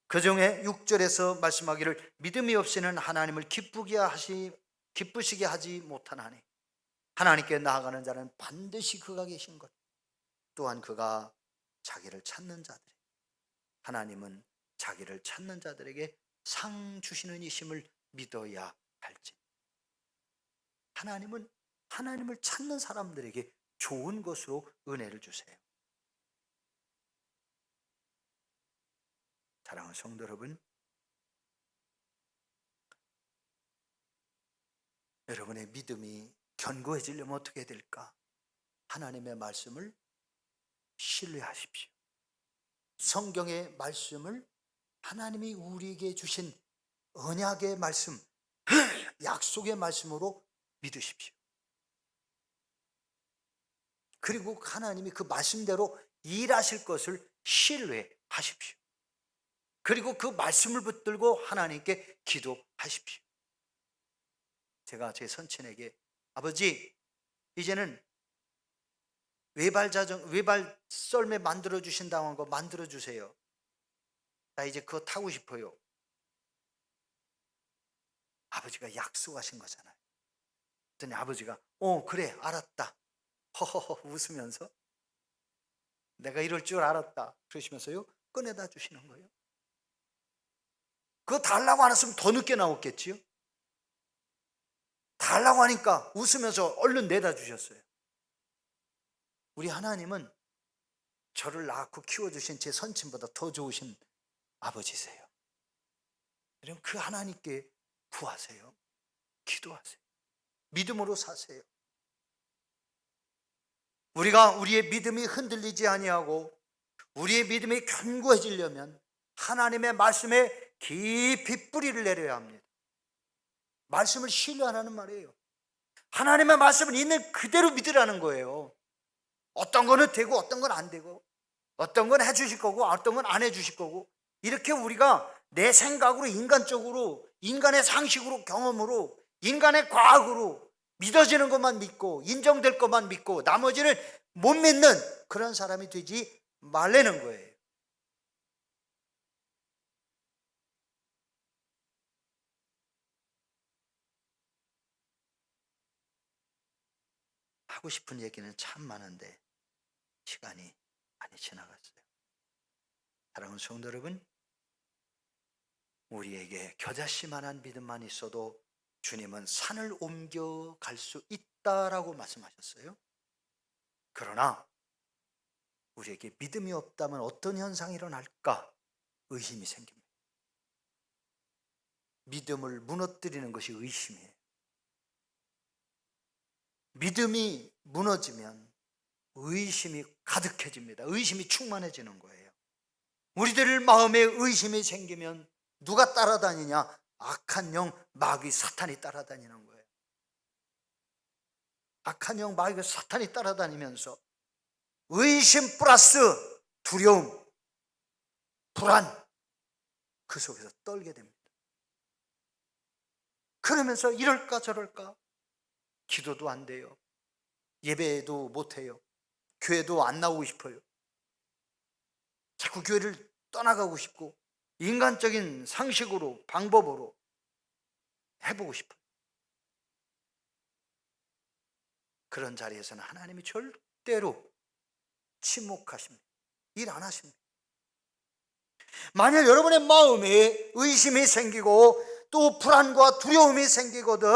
그 중에 6절에서 말씀하기를 믿음이 없이는 하나님을 기쁘시게 하지 못하나니 하나님께 나아가는 자는 반드시 그가 계신 것, 또한 그가 자기를 찾는 자들에게, 하나님은 자기를 찾는 자들에게 상 주시는 이심을 믿어야 할지. 하나님은 하나님을 찾는 사람들에게 좋은 것으로 은혜를 주세요. 사랑하는 성도 여러분, 여러분의 믿음이 견고해지려면 어떻게 해야 될까? 하나님의 말씀을 신뢰하십시오. 성경의 말씀을 하나님이 우리에게 주신 언약의 말씀, 약속의 말씀으로 믿으십시오. 그리고 하나님이 그 말씀대로 일하실 것을 신뢰하십시오. 그리고 그 말씀을 붙들고 하나님께 기도하십시오. 제가 제 선친에게 아버지, 이제는 외발 썰매 만들어 주신다고 한 거 만들어 주세요. 나 이제 그거 타고 싶어요. 아버지가 약속하신 거잖아요. 그랬더니 아버지가 그래 알았다. 허허허 웃으면서 내가 이럴 줄 알았다 그러시면서요 꺼내다 주시는 거예요. 그거 달라고 안 했으면 더 늦게 나왔겠지요. 달라고 하니까 웃으면서 얼른 내다 주셨어요. 우리 하나님은 저를 낳고 키워주신 제 선친보다 더 좋으신 아버지세요. 여러분 그 하나님께 구하세요. 기도하세요. 믿음으로 사세요. 우리가 우리의 믿음이 흔들리지 아니하고 우리의 믿음이 견고해지려면 하나님의 말씀에 깊이 뿌리를 내려야 합니다. 말씀을 신뢰하라는 말이에요. 하나님의 말씀은 있는 그대로 믿으라는 거예요. 어떤 거는 되고 어떤 건 안 되고 어떤 건 해주실 거고 어떤 건 안 해주실 거고 이렇게 우리가 내 생각으로 인간적으로 인간의 상식으로 경험으로 인간의 과학으로 믿어지는 것만 믿고 인정될 것만 믿고 나머지는 못 믿는 그런 사람이 되지 말라는 거예요. 하고 싶은 얘기는 참 많은데 시간이 많이 지나갔어요. 사랑하는 성도 여러분, 우리에게 겨자씨만한 믿음만 있어도 주님은 산을 옮겨갈 수 있다라고 말씀하셨어요. 그러나 우리에게 믿음이 없다면 어떤 현상이 일어날까? 의심이 생깁니다. 믿음을 무너뜨리는 것이 의심이에요. 믿음이 무너지면 의심이 가득해집니다. 의심이 충만해지는 거예요. 우리들 마음에 의심이 생기면 누가 따라다니냐? 악한 영 마귀 사탄이 따라다니는 거예요. 악한 영 마귀 사탄이 따라다니면서 의심 플러스 두려움, 불안 그 속에서 떨게 됩니다. 그러면서 이럴까 저럴까 기도도 안 돼요. 예배도 못 해요. 교회도 안 나오고 싶어요. 자꾸 교회를 떠나가고 싶고 인간적인 상식으로 방법으로 해보고 싶어요. 그런 자리에서는 하나님이 절대로 침묵하십니다. 일 안 하십니다. 만약 여러분의 마음에 의심이 생기고 또 불안과 두려움이 생기거든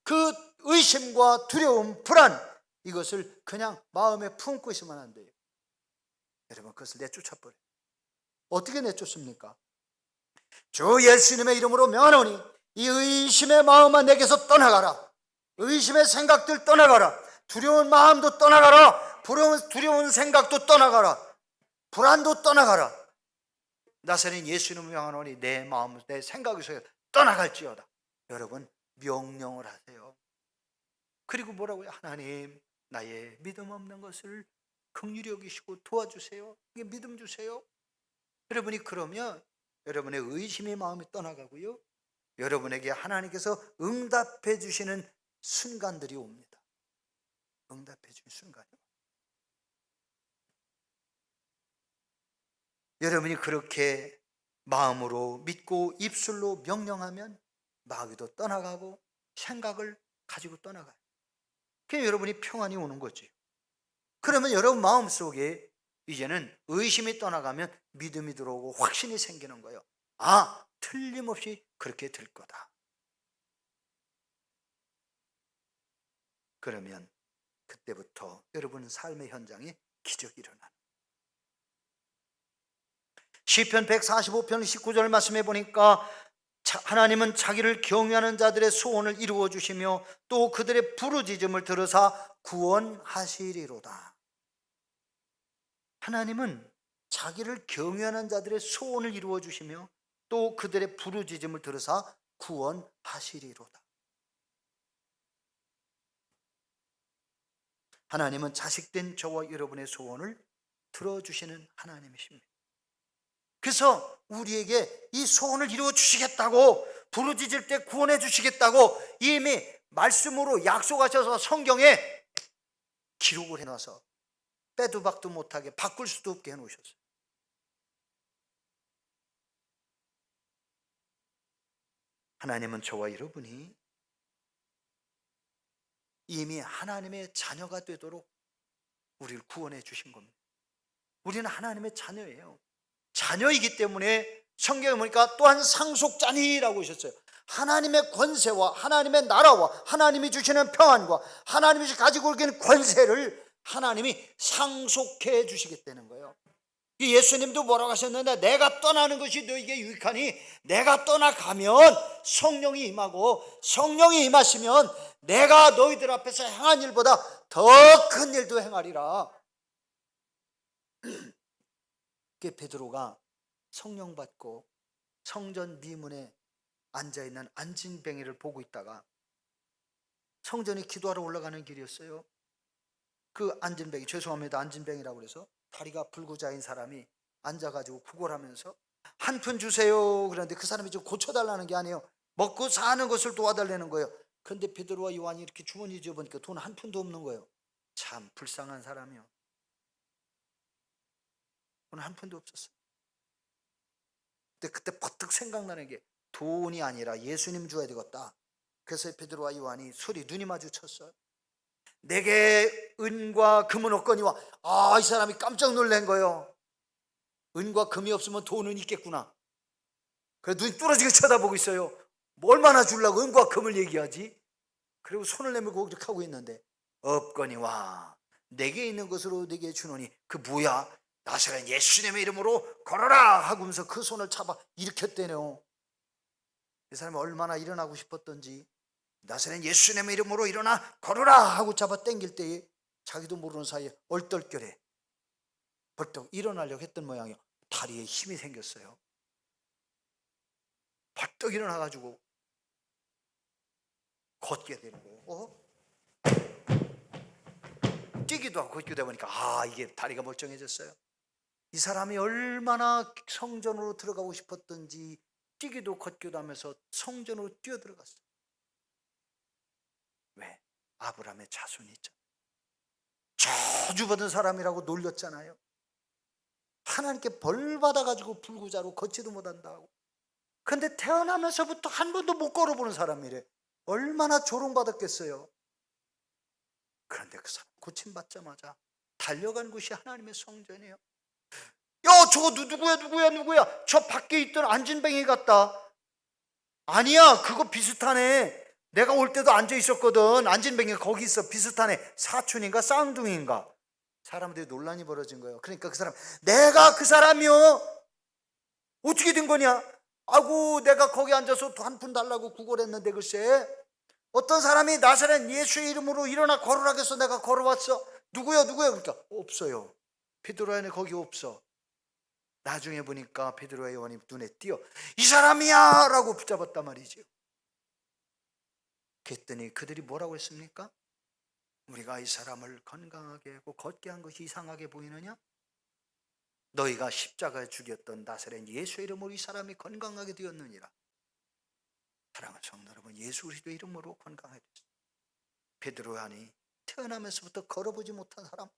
그 의심과 두려움, 불안 이것을 그냥 마음에 품고 있으면 안 돼요. 여러분 그것을 내쫓아버려요. 어떻게 내쫓습니까? 주 예수님의 이름으로 명하노니 이 의심의 마음아 내게서 떠나가라. 의심의 생각들 떠나가라. 두려운 마음도 떠나가라. 두려운 생각도 떠나가라. 불안도 떠나가라. 나서는 예수님을 명하노니 내 마음, 내 생각에서 떠나갈지어다. 여러분 명령을 하세요. 그리고 뭐라고요? 하나님 나의 믿음 없는 것을 긍휼히 여기시고 도와주세요. 이게 믿음 주세요. 여러분이 그러면 여러분의 의심의 마음이 떠나가고요. 여러분에게 하나님께서 응답해 주시는 순간들이 옵니다. 응답해 주는 순간이요. 여러분이 그렇게 마음으로 믿고 입술로 명령하면 마귀도 떠나가고 생각을 가지고 떠나가요. 그래서 여러분이 평안이 오는 거지. 그러면 여러분 마음속에 이제는 의심이 떠나가면 믿음이 들어오고 확신이 생기는 거예요. 아, 틀림없이 그렇게 될 거다. 그러면 그때부터 여러분 삶의 현장에 기적이 일어나는 시편 145편 19절 말씀해 보니까 하나님은 자기를 경외하는 자들의 소원을 이루어 주시며 또 그들의 부르짖음을 들으사 구원하시리로다. 하나님은 자기를 경외하는 자들의 소원을 이루어 주시며 또 그들의 부르짖음을 들으사 구원하시리로다. 하나님은 자식된 저와 여러분의 소원을 들어주시는 하나님이십니다. 그래서 우리에게 이 소원을 이루어 주시겠다고 부르짖을 때 구원해 주시겠다고 이미 말씀으로 약속하셔서 성경에 기록을 해놔서 빼도 박도 못하게 바꿀 수도 없게 해놓으셨어요. 하나님은 저와 여러분이 이미 하나님의 자녀가 되도록 우리를 구원해 주신 겁니다. 우리는 하나님의 자녀예요. 자녀이기 때문에 성경에 보니까 또한 상속자니라고 하셨어요. 하나님의 권세와 하나님의 나라와 하나님이 주시는 평안과 하나님이 가지고 있는 권세를 하나님이 상속해 주시겠다는 거예요. 예수님도 뭐라고 하셨는데, 내가 떠나는 것이 너에게 유익하니 내가 떠나가면 성령이 임하고, 성령이 임하시면 내가 너희들 앞에서 행한 일보다 더 큰 일도 행하리라. 베드로가 성령 받고 성전 미문에 앉아있는 안진뱅이를 보고 있다가, 성전에 기도하러 올라가는 길이었어요. 그 안진뱅이, 죄송합니다, 안진뱅이라고 그래서 다리가 불구자인 사람이 앉아가지고 구걸하면서 한 푼 주세요 그러는데, 그 사람이 좀 고쳐달라는 게 아니에요. 먹고 사는 것을 도와달라는 거예요. 그런데 베드로와 요한이 이렇게 주머니 줘보니까 돈 한 푼도 없는 거예요. 참 불쌍한 사람이요. 돈 한 푼도 없었어요. 근데 그때 버뜩 생각나는 게, 돈이 아니라 예수님 줘야 되겠다. 그래서 베드로와 요한이 소리 눈이 마주쳤어요. 내게 은과 금은 없거니와. 이 사람이 깜짝 놀란 거예요. 은과 금이 없으면 돈은 있겠구나. 그래 눈이 뚫어지게 쳐다보고 있어요. 뭐 얼마나 주려고 은과 금을 얘기하지? 그리고 손을 내밀고 이렇게 하고 있는데, 없거니와 내게 있는 것으로 내게 주노니. 그 뭐야? 나사렛 예수님의 이름으로 걸어라 하면서 그 손을 잡아 일으켰대요. 이 사람이 얼마나 일어나고 싶었던지, 나사렛 예수님의 이름으로 일어나 걸어라 하고 잡아 당길 때에 자기도 모르는 사이에 얼떨결에 벌떡 일어나려고 했던 모양이에요. 다리에 힘이 생겼어요. 벌떡 일어나가지고 걷게 되는 거예요. 뛰기도 하고 걷기도 해보니까 이게 다리가 멀쩡해졌어요. 이 사람이 얼마나 성전으로 들어가고 싶었던지 뛰기도 걷기도 하면서 성전으로 뛰어들어갔어요. 왜? 아브라함의 자손이 있잖아요. 저주받은 사람이라고 놀렸잖아요. 하나님께 벌 받아가지고 불구자로 걷지도 못한다고. 근데 태어나면서부터 한 번도 못 걸어보는 사람이래. 얼마나 조롱받았겠어요. 그런데 그 사람 고침받자마자 달려간 곳이 하나님의 성전이에요. 저거 누구야? 저 밖에 있던 안진뱅이 같다. 아니야, 그거 비슷하네. 내가 올 때도 앉아 있었거든. 안진뱅이가 거기 있어. 비슷하네. 사촌인가 쌍둥이인가. 사람들이 논란이 벌어진 거예요. 그러니까 그 사람, 내가 그 사람이요? 어떻게 된 거냐? 내가 거기 앉아서 한 푼 달라고 구걸했는데 글쎄, 어떤 사람이 나사렛 예수의 이름으로 일어나 걸으라고 해서 내가 걸어왔어. 누구야? 그러니까 없어요. 베드로야 거기 없어. 나중에 보니까 베드로와 요한이 눈에 띄어 이 사람이야 라고 붙잡았단 말이죠. 그랬더니 그들이 뭐라고 했습니까? 우리가 이 사람을 건강하게 하고 걷게 한 것이 이상하게 보이느냐? 너희가 십자가에 죽였던 나사렛 예수의 이름으로 이 사람이 건강하게 되었느니라. 사랑하는 성도 여러분, 예수 그리스도의 이름으로 건강하게 됐어요. 베드로 요한이 태어나면서부터 걸어보지 못한 사람,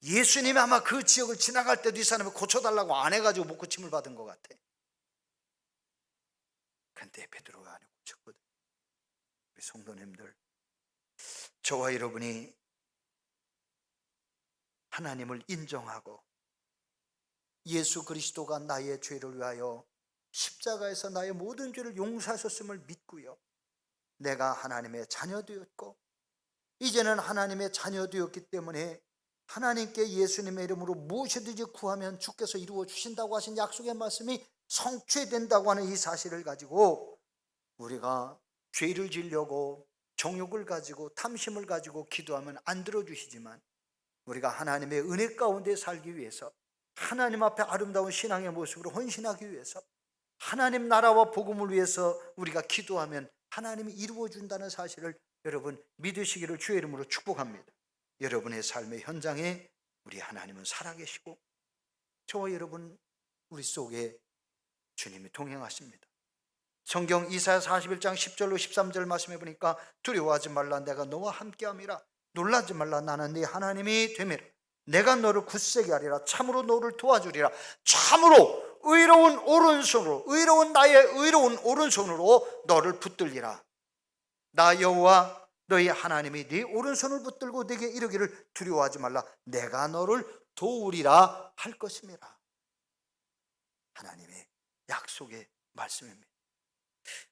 예수님이 아마 그 지역을 지나갈 때도 이 사람을 고쳐달라고 안 해가지고 못 고침을 받은 것 같아. 그런데 베드로 요한이 고쳤거든. 우리 성도님들, 저와 여러분이 하나님을 인정하고 예수 그리스도가 나의 죄를 위하여 십자가에서 나의 모든 죄를 용서하셨음을 믿고요, 내가 하나님의 자녀 되었고 이제는 하나님의 자녀 되었기 때문에 하나님께 예수님의 이름으로 무엇이든지 구하면 주께서 이루어 주신다고 하신 약속의 말씀이 성취된다고 하는 이 사실을 가지고 우리가 죄를 지려고 정욕을 가지고 탐심을 가지고 기도하면 안 들어주시지만, 우리가 하나님의 은혜 가운데 살기 위해서, 하나님 앞에 아름다운 신앙의 모습으로 헌신하기 위해서, 하나님 나라와 복음을 위해서 우리가 기도하면 하나님이 이루어준다는 사실을 여러분 믿으시기를 주의 이름으로 축복합니다. 여러분의 삶의 현장에 우리 하나님은 살아계시고 저와 여러분 우리 속에 주님이 동행하십니다. 성경 이사야 41장 10절로 13절 말씀해 보니까 두려워하지 말라, 내가 너와 함께함이라. 놀라지 말라, 나는 네 하나님이 됨이라. 내가 너를 굳세게 하리라. 참으로 너를 도와주리라. 참으로 의로운 오른손으로, 의로운 나의 의로운 오른손으로 너를 붙들리라. 나 여호와 너희 하나님이 네 오른손을 붙들고 네게 이르기를 두려워하지 말라. 내가 너를 도우리라 할 것임이라. 하나님의 약속의 말씀입니다.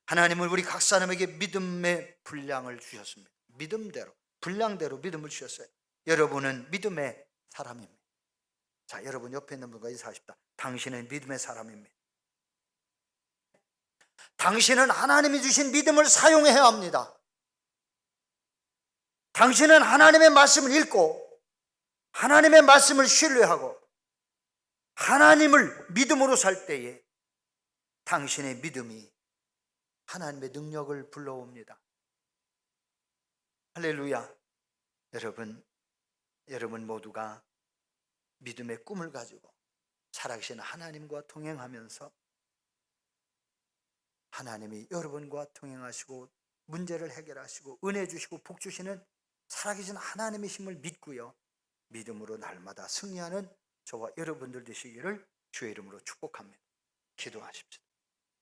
하나님은 우리 각 사람에게 믿음의 분량을 주셨습니다. 믿음대로, 분량대로 믿음을 주셨어요. 여러분은 믿음의 사람입니다. 자, 여러분 옆에 있는 분과 인사하십시다. 당신은 믿음의 사람입니다. 당신은 하나님이 주신 믿음을 사용해야 합니다. 당신은 하나님의 말씀을 읽고 하나님의 말씀을 신뢰하고 하나님을 믿음으로 살 때에 당신의 믿음이 하나님의 능력을 불러옵니다. 할렐루야. 여러분 모두가 믿음의 꿈을 가지고 살아계신 하나님과 동행하면서 하나님이 여러분과 동행하시고 문제를 해결하시고 은혜 주시고 복 주시는 살아계신 하나님의 힘을 믿고요, 믿음으로 날마다 승리하는 저와 여러분들 되시기를 주의 이름으로 축복합니다. 기도하십시오.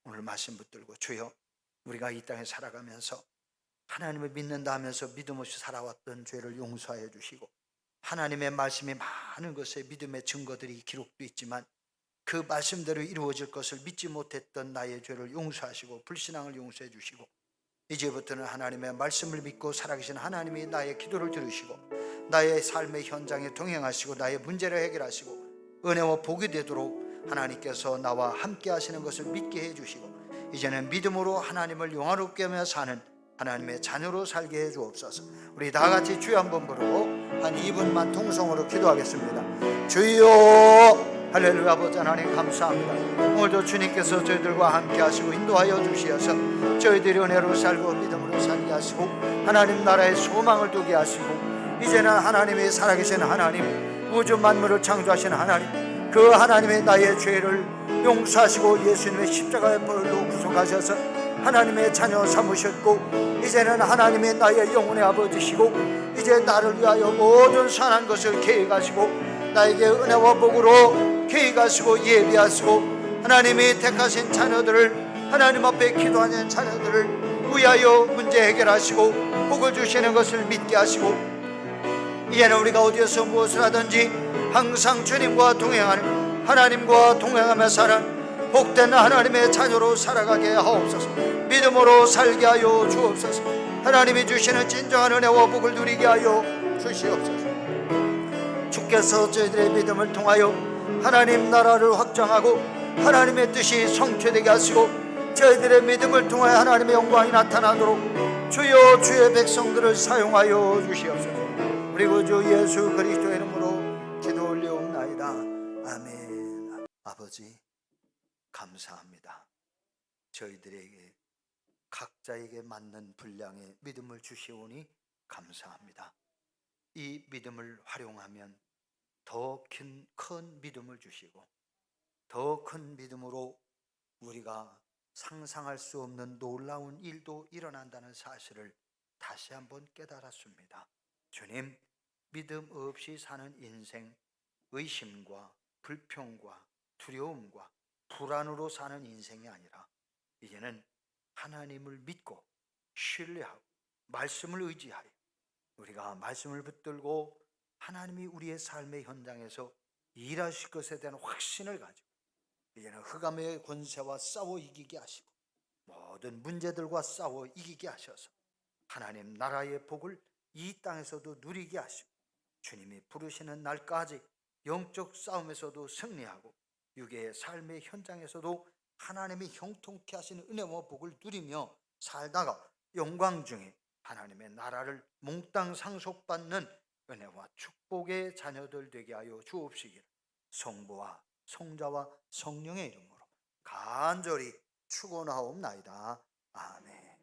오늘 말씀 붙들고 주여, 우리가 이 땅에 살아가면서 하나님을 믿는다 하면서 믿음 없이 살아왔던 죄를 용서해 주시고, 하나님의 말씀이 많은 것에 믿음의 증거들이 기록되어 있지만 그 말씀대로 이루어질 것을 믿지 못했던 나의 죄를 용서하시고 불신앙을 용서해 주시고, 이제부터는 하나님의 말씀을 믿고 살아계신 하나님이 나의 기도를 들으시고 나의 삶의 현장에 동행하시고 나의 문제를 해결하시고 은혜와 복이 되도록 하나님께서 나와 함께 하시는 것을 믿게 해주시고, 이제는 믿음으로 하나님을 영화롭게 하며 사는 하나님의 자녀로 살게 해 주옵소서. 우리 다 같이 주여 한번 부르고 한 2분만 통성으로 기도하겠습니다. 주여, 할렐루야. 아버지 하나님 감사합니다. 오늘도 주님께서 저희들과 함께 하시고 인도하여 주시어서 저희들이 은혜로 살고 믿음으로 살게 하시고 하나님 나라의 소망을 두게 하시고, 이제는 하나님이 살아계신 하나님, 우주 만물을 창조하신 하나님, 그 하나님의 나의 죄를 용서하시고 예수님의 십자가의 보혈로 구속하셔서 하나님의 자녀 삼으셨고, 이제는 하나님의 나의 영혼의 아버지시고 이제 나를 위하여 모든 선한 것을 계획하시고 나에게 은혜와 복으로 계획하시고 예비하시고, 하나님이 택하신 자녀들을, 하나님 앞에 기도하는 자녀들을 위하여 문제 해결하시고 복을 주시는 것을 믿게 하시고, 이제는 우리가 어디에서 무엇을 하든지 항상 주님과 동행하는, 하나님과 동행하며 사는 복된 하나님의 자녀로 살아가게 하옵소서. 믿음으로 살게 하여 주옵소서. 하나님이 주시는 진정한 은혜와 복을 누리게 하여 주시옵소서. 주께서 저희들의 믿음을 통하여 하나님 나라를 확장하고 하나님의 뜻이 성취되게 하시고 저희들의 믿음을 통하여 하나님의 영광이 나타나도록 주여 주의 백성들을 사용하여 주시옵소서. 그리고 주 예수 그리스도의 이름으로 기도 올리옵나이다. 아멘. 아버지 감사합니다. 저희들에게 각자에게 맞는 분량의 믿음을 주시오니 감사합니다. 이 믿음을 활용하면 더 큰 믿음을 주시고 더 큰 믿음으로 우리가 상상할 수 없는 놀라운 일도 일어난다는 사실을 다시 한번 깨달았습니다. 주님, 믿음 없이 사는 인생, 의심과 불평과 두려움과 불안으로 사는 인생이 아니라 이제는 하나님을 믿고 신뢰하고 말씀을 의지하여 우리가 말씀을 붙들고 하나님이 우리의 삶의 현장에서 일하실 것에 대한 확신을 가지고 이제는 흑암의 권세와 싸워 이기게 하시고 모든 문제들과 싸워 이기게 하셔서 하나님 나라의 복을 이 땅에서도 누리게 하시고 주님이 부르시는 날까지 영적 싸움에서도 승리하고 육의 삶의 현장에서도 하나님이 형통케 하시는 은혜와 복을 누리며 살다가 영광 중에 하나님의 나라를 몽땅 상속받는 은혜와 축복의 자녀들 되게 하여 주옵시기를 성부와 성자와 성령의 이름으로 간절히 축원하옵나이다. 아멘.